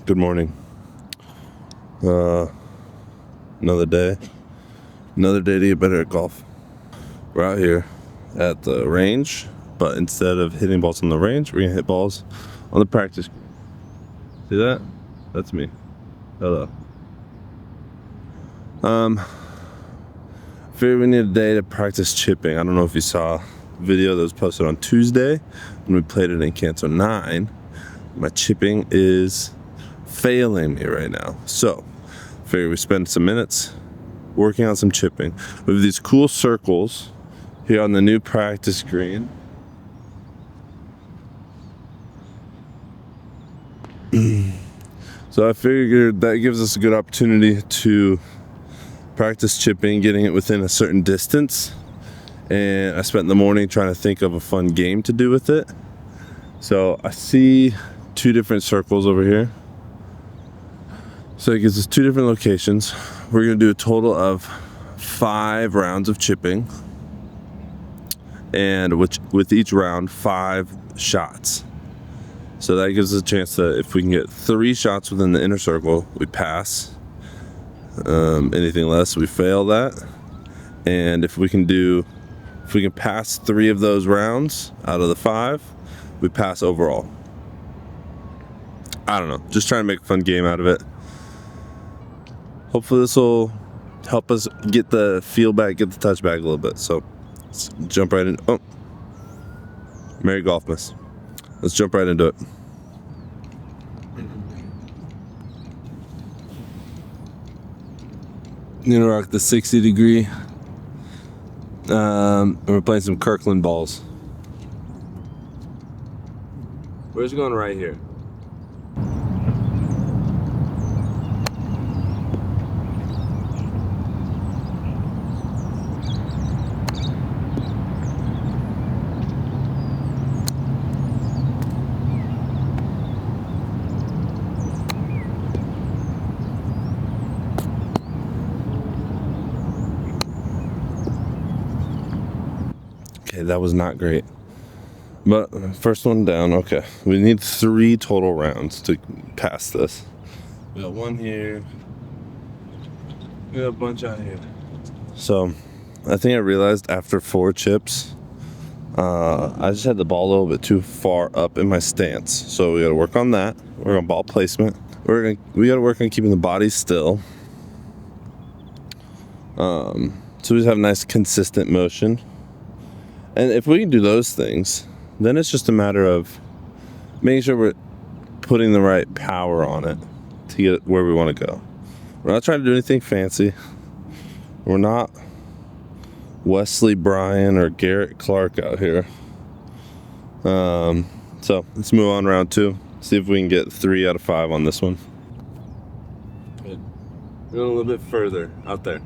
Good morning. Another day to get better at golf. We're out here at the range, but instead of hitting balls on the range, we're gonna hit balls on the practice. See that? That's me. Hello. Figured we need a day to practice chipping. I don't know if you saw a video that was posted on Tuesday when we played it in Canto 9. My chipping is failing me right now. So, figured we spend some minutes working on some chipping. We have these cool circles here on the new practice green. So I figured that gives us a good opportunity to practice chipping, getting it within a certain distance. And I spent the morning trying to think of a fun game to do with it. So I see two different circles over here. So it gives us two different locations. We're gonna do a total of 5 rounds of chipping, and with each round 5 shots. So that gives us a chance that if we can get 3 shots within the inner circle, we pass. Anything less, we fail that. And if we can pass 3 of those rounds out of the 5, we pass overall. I don't know, just trying to make a fun game out of it. Hopefully this will help us get the feel back, get the touch back a little bit. So let's jump right in. Oh, Merry Golfmas. Let's jump right into it. I'm gonna rock the 60 degree. And we're playing some Kirkland balls. We're just going right here. Okay, that was not great. But first one down, okay. We need 3 total rounds to pass this. We got 1 here. We got a bunch out here. So I think I realized after 4 chips, I just had the ball a little bit too far up in my stance. So we gotta work on that. We're on ball placement. We gotta work on keeping the body still. So we just have nice consistent motion. And if we can do those things, then it's just a matter of making sure we're putting the right power on it to get where we want to go. We're not trying to do anything fancy. We're not Wesley Bryan or Garrett Clark out here. So let's move on round 2. See if we can get 3 out of 5 on this one. Good. Going a little bit further out there.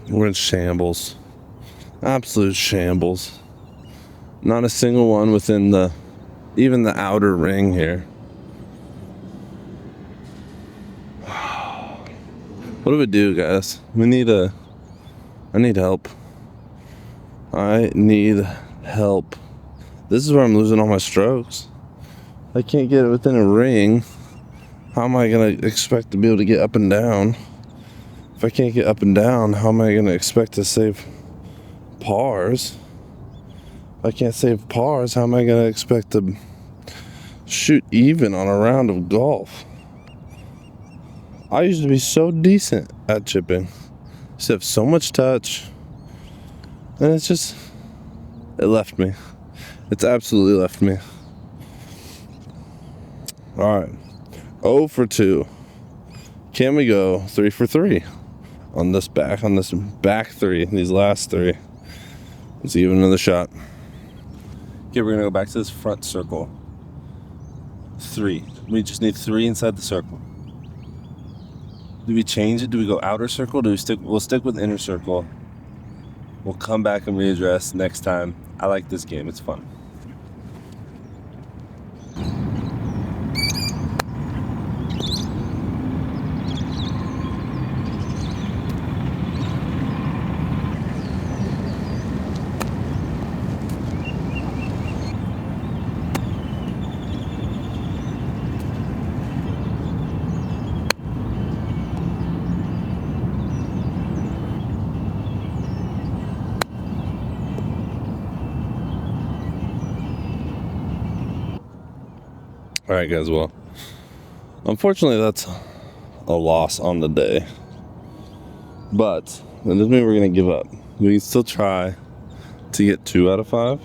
We're in shambles. Absolute shambles. Not a single one within even the outer ring here. What do we do, guys? I need help. I need help. This is where I'm losing all my strokes. I can't get it within a ring. How am I gonna expect to be able to get up and down? If I can't get up and down, how am I going to expect to save pars? If I can't save pars, how am I going to expect to shoot even on a round of golf? I used to be so decent at chipping. Used to have so much touch. And it left me. It's absolutely left me. Alright. 0 for 2. Can we go 3 for 3? On this back 3, these last 3. Let's give it another shot. Okay, we're gonna go back to this front circle. 3. We just need 3 inside the circle. Do we change it? Do we go outer circle? We'll stick with inner circle. We'll come back and readdress next time. I like this game. It's fun. All right, guys. Well, unfortunately, that's a loss on the day. But that doesn't mean we're going to give up. We can still try to get 2 out of 5.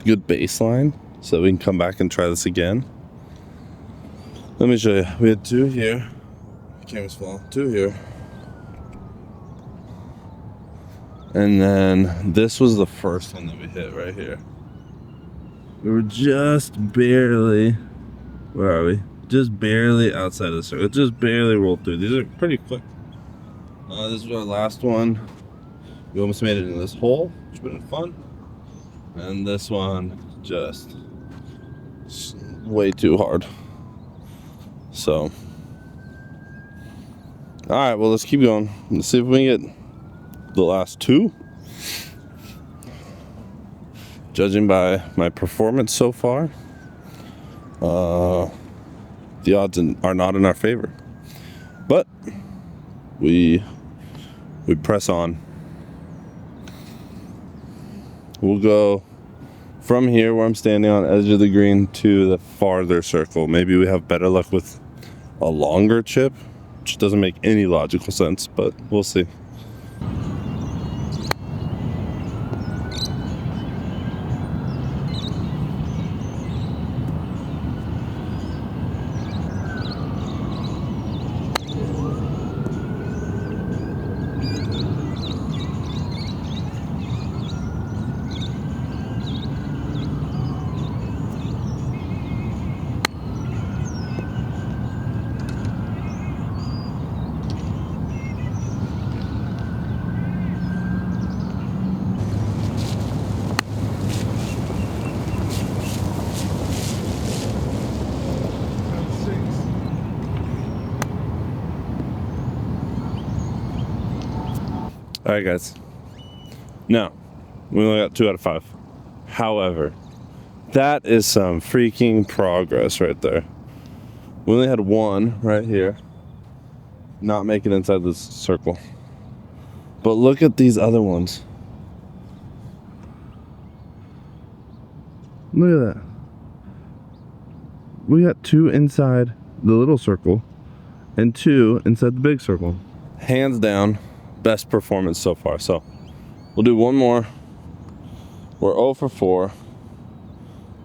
Good baseline. So we can come back and try this again. Let me show you. We had 2 here. The camera's fall. 2 here. And then this was the first one that we hit right here. We were just barely... Where are we? Just barely outside of the circle. It just barely rolled through. These are pretty quick. This is our last one. We almost made it in this hole, which would have been fun. And this one just way too hard. So, all right. Well, let's keep going. Let's see if we can get the last 2. Judging by my performance so far, the odds are not in our favor, but we press on. We'll go from here where I'm standing on the edge of the green to the farther circle. Maybe we have better luck with a longer chip, which doesn't make any logical sense, but we'll see. All right, guys. Now, we only got 2 out of 5. However, that is some freaking progress right there. We only had 1 right here, not make it inside this circle. But look at these other ones. Look at that. We got 2 inside the little circle and 2 inside the big circle. Hands down, best performance so far. So we'll do 1 more. We're 0 for 4.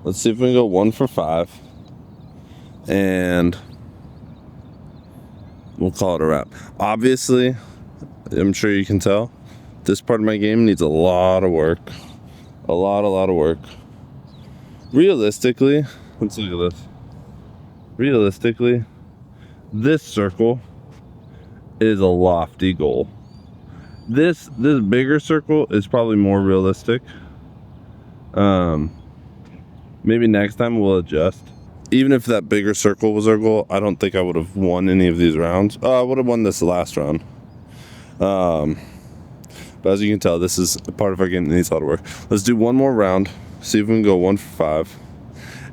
Let's see if we can go 1 for 5. And we'll call it a wrap. Obviously, I'm sure you can tell, this part of my game needs a lot of work. A lot of work. Realistically, let's look at this. Realistically, this circle is a lofty goal. This bigger circle is probably more realistic. Maybe next time we'll adjust. Even if that bigger circle was our goal, I don't think I would have won any of these rounds. I would have won this last round. But as you can tell, this is a part of our game that needs a lot of work. Let's do 1 more round. See if we can go 1 for 5.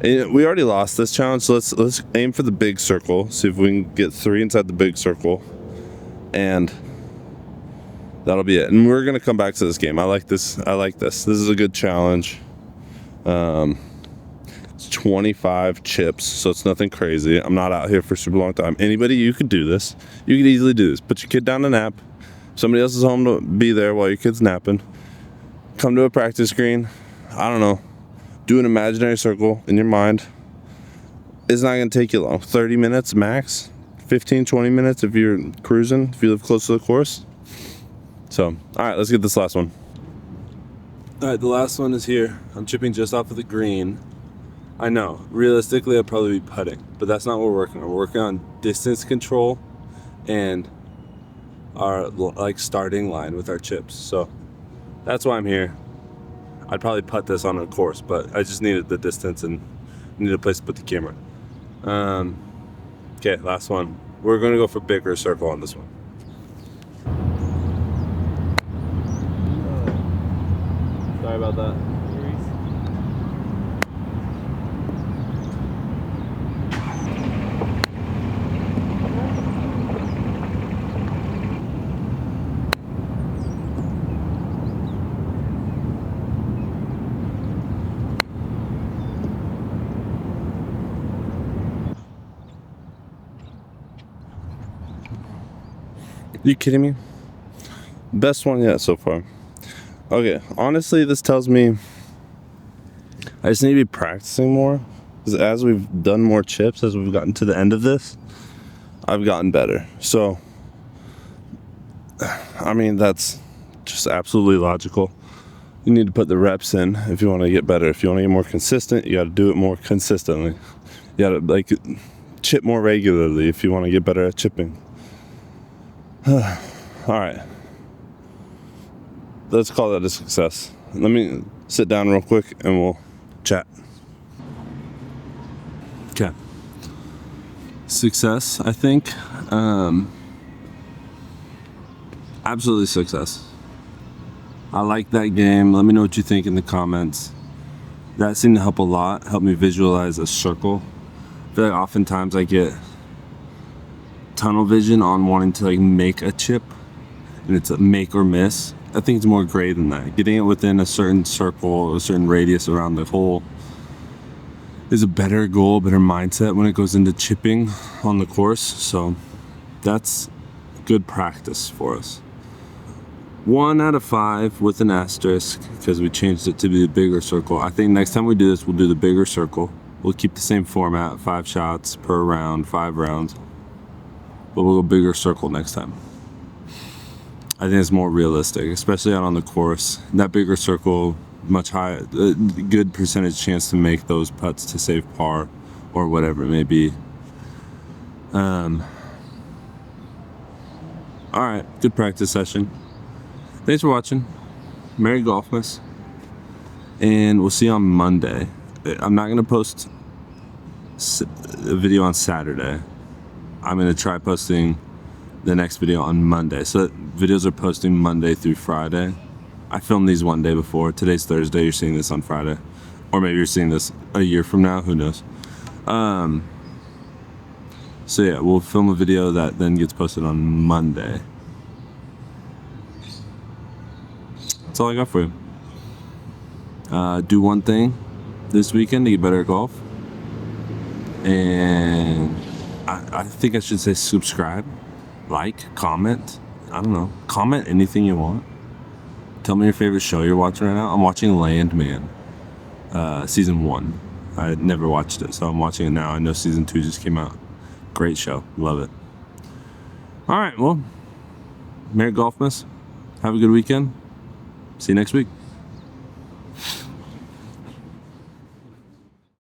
And we already lost this challenge, so let's aim for the big circle. See if we can get 3 inside the big circle. And that'll be it. And we're gonna come back to this game. I like this. This is a good challenge. It's 25 chips, so it's nothing crazy. I'm not out here for a super long time. Anybody, you could do this. You could easily do this. Put your kid down to nap. Somebody else is home to be there while your kid's napping. Come to a practice green. I don't know. Do an imaginary circle in your mind. It's not gonna take you long. 30 minutes max. 15, 20 minutes if you're cruising, if you live close to the course. So, all right, let's get this last one. All right, the last one is here. I'm chipping just off of the green. I know, realistically, I'd probably be putting, but that's not what we're working on. We're working on distance control and our like starting line with our chips. So that's why I'm here. I'd probably putt this on a course, but I just needed the distance and needed a place to put the camera. Okay, last one. We're gonna go for bigger circle on this one. Sorry about that. You kidding me? Best one yet so far. Okay, honestly, this tells me I just need to be practicing more. Because as we've done more chips, as we've gotten to the end of this, I've gotten better. So, I mean, that's just absolutely logical. You need to put the reps in if you want to get better. If you want to get more consistent, you got to do it more consistently. You got to like chip more regularly if you want to get better at chipping. All right. Let's call that a success. Let me sit down real quick and we'll chat. Okay. Success, I think. Absolutely success. I like that game. Let me know what you think in the comments. That seemed to help a lot. Help me visualize a circle. I feel like oftentimes I get tunnel vision on wanting to like make a chip, and it's a make or miss. I think it's more gray than that. Getting it within a certain circle, a certain radius around the hole is a better goal, better mindset when it goes into chipping on the course. So that's good practice for us. 1 out of 5 with an asterisk because we changed it to be a bigger circle. I think next time we do this, we'll do the bigger circle. We'll keep the same format, 5 shots per round, 5 rounds. But we'll go bigger circle next time. I think it's more realistic, especially out on the course. That bigger circle, much higher, good percentage chance to make those putts to save par or whatever it may be. All right, good practice session. Thanks for watching. Merry Golfmas. And we'll see you on Monday. I'm not going to post a video on Saturday. I'm going to try posting the next video on Monday. So videos are posting Monday through Friday. I filmed these one day before. Today's Thursday. You're seeing this on Friday. Or maybe you're seeing this a year from now. Who knows? So yeah, we'll film a video that then gets posted on Monday. That's all I got for you. Do one thing this weekend to get better at golf. And I think I should say subscribe, like, comment. I don't know. Comment anything you want. Tell me your favorite show you're watching right now. I'm watching Landman, season 1. I had never watched it, so I'm watching it now. I know season 2 just came out. Great show. Love it. All right, well, Merry Golfmas. Have a good weekend. See you next week.